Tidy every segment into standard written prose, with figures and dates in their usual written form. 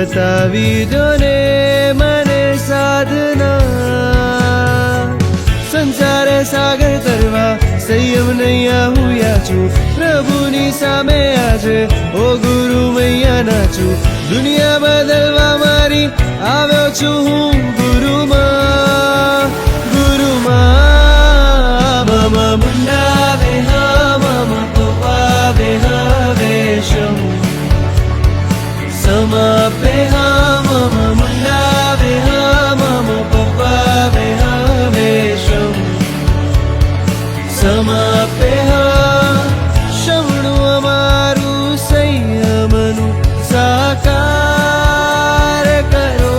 બતાવી દો ને મને સાધના સંસારે સાગર તરવા સંયમ નૈયા હું યાચું પ્રભુની સામે આજે ઓ ગુરુ મૈયા નાચું દુનિયા બદલવા મારી આવ્યો છું હું ગુરુમાં મમ મુંડાવે હા મમ પવાવે હવેશમ સમાપે હા મમ મુંડાવે હા મમ પવાવે હવેશમ સમાપે હા શમણું અમારું સંયમનું સાકાર કરો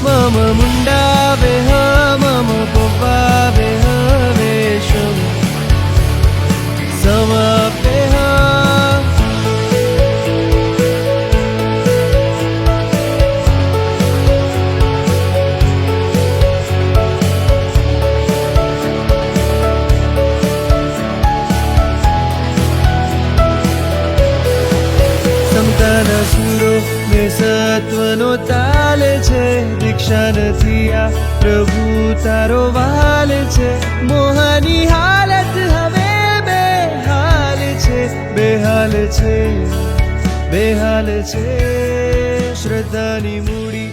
મમ મુંડાવે હા મમ પવાવે હવેશમ સમાપે હા સમતાના સુરો ને સત્વનો તાલ છે દીક્ષા નથી આ પ્રભુ તારો વાલ છે મોહાની હાલત હવે બેહાલ છે બેહાલ છે શ્રદ્ધાની મૂડી